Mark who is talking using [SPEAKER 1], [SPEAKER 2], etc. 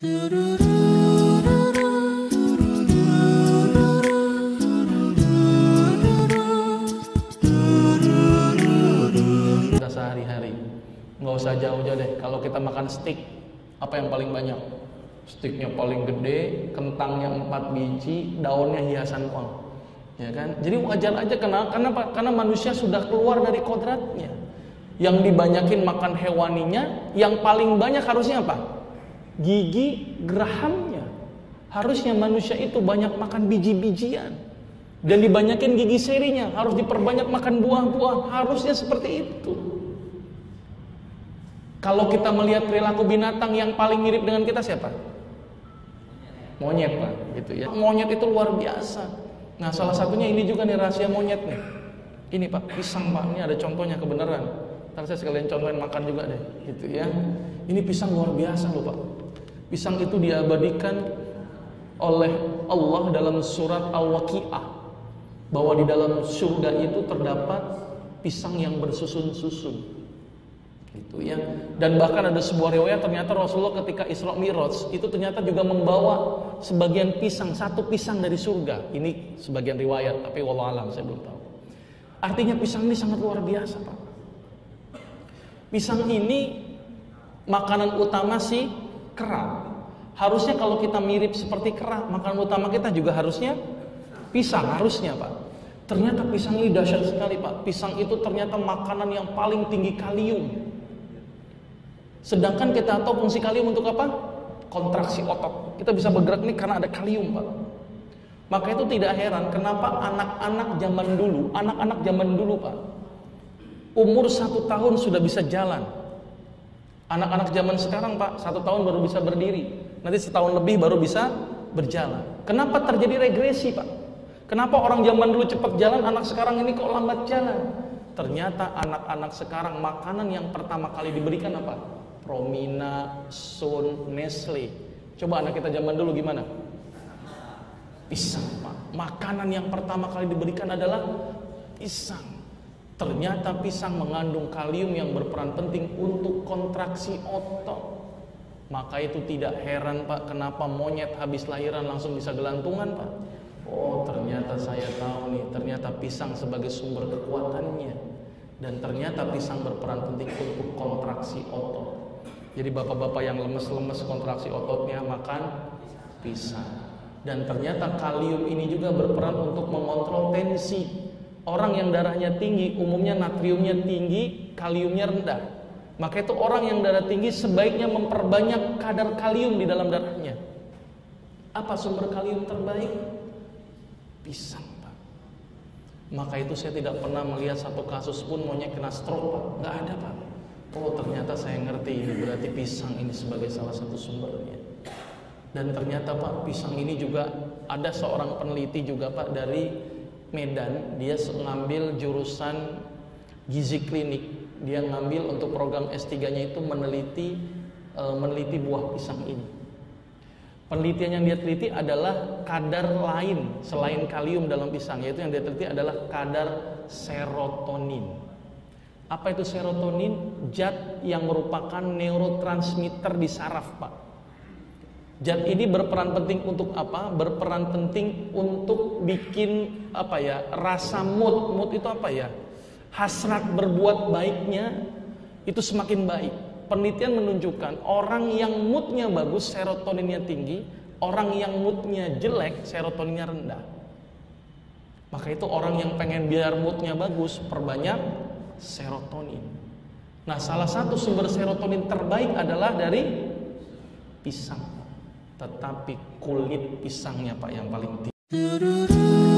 [SPEAKER 1] Sehari-hari nggak usah jauh-jauh deh. Kalau kita makan steak, apa yang paling banyak? Steaknya paling gede, kentangnya 4 biji, daunnya hiasan uang, ya kan? Jadi wajar aja. Kenapa? Karena manusia sudah keluar dari kodratnya. Yang dibanyakin makan hewaninya, yang paling banyak harusnya apa? Gigi gerahamnya. Harusnya manusia itu banyak makan biji-bijian, dan dibanyakin gigi serinya, harus diperbanyak makan buah-buah. Harusnya seperti itu. Kalau kita melihat perilaku binatang, yang paling mirip dengan kita siapa? Monyet, Pak, gitu ya. Monyet itu luar biasa. Nah, salah satunya ini juga nih rahasia monyet nih. Ini Pak, pisang Pak, ini ada contohnya kebenaran. Ntar saya sekalian contohin makan juga deh, gitu ya. Ini pisang luar biasa loh Pak. Pisang itu diabadikan oleh Allah dalam surat Al-Waqi'ah, bahwa di dalam surga itu terdapat pisang yang bersusun-susun, gitu ya. Dan bahkan ada sebuah riwayat, ternyata Rasulullah ketika Isra Mi'raj itu ternyata juga membawa sebagian pisang, satu pisang dari surga. Ini sebagian riwayat, tapi wallahu alam saya belum tahu. Artinya pisang ini sangat luar biasa Pak. Pisang ini makanan utama si kera. Harusnya kalau kita mirip seperti kera, makanan utama kita juga harusnya pisang, harusnya Pak. Ternyata pisang ini dahsyat sekali Pak. Pisang itu ternyata makanan yang paling tinggi kalium. Sedangkan kita tahu fungsi kalium untuk apa? Kontraksi otot. Kita bisa bergerak nih karena ada kalium Pak. Maka itu tidak heran kenapa anak-anak zaman dulu Pak, umur 1 tahun sudah bisa jalan. Anak-anak zaman sekarang Pak, 1 tahun baru bisa berdiri. Nanti setahun lebih baru bisa berjalan. Kenapa terjadi regresi Pak? Kenapa orang zaman dulu cepat jalan, anak sekarang ini kok lambat jalan? Ternyata anak-anak sekarang makanan yang pertama kali diberikan apa? Promina, Sun, Nestle. Coba anak kita zaman dulu gimana? Pisang Pak. Makanan yang pertama kali diberikan adalah pisang. Ternyata pisang mengandung kalium yang berperan penting untuk kontraksi otot. Maka itu tidak heran Pak, kenapa monyet habis lahiran langsung bisa gelantungan Pak. Oh, ternyata saya tahu nih, ternyata pisang sebagai sumber kekuatannya. Dan ternyata pisang berperan penting untuk kontraksi otot. Jadi bapak-bapak yang lemes-lemes kontraksi ototnya makan pisang. Dan ternyata kalium ini juga berperan untuk mengontrol tensi. Orang yang darahnya tinggi, umumnya natriumnya tinggi, kaliumnya rendah. Maka itu orang yang darah tinggi sebaiknya memperbanyak kadar kalium di dalam darahnya. Apa sumber kalium terbaik? Pisang Pak. Maka itu saya tidak pernah melihat satu kasus pun monyet kena stroke Pak. Nggak ada Pak. Oh, ternyata saya ngerti ini berarti pisang ini sebagai salah satu sumbernya. Dan ternyata Pak, pisang ini juga ada seorang peneliti juga Pak dari Medan. Dia ngambil jurusan gizi klinik. Dia ngambil untuk program S3-nya itu meneliti buah pisang ini. Penelitian yang dia teliti adalah kadar lain selain kalium dalam pisang, yaitu yang dia teliti adalah kadar serotonin. Apa itu serotonin? Zat yang merupakan neurotransmitter di saraf Pak. Zat ini berperan penting untuk apa? Berperan penting untuk bikin apa ya? Rasa mood. Mood itu apa ya? Hasrat berbuat baiknya itu semakin baik. Penelitian menunjukkan orang yang moodnya bagus, serotoninnya tinggi. Orang yang moodnya jelek, serotoninnya rendah. Maka itu orang yang pengen biar moodnya bagus, perbanyak serotonin. Nah, salah satu sumber serotonin terbaik adalah dari pisang. Tetapi kulit pisangnya Pak yang paling tinggi.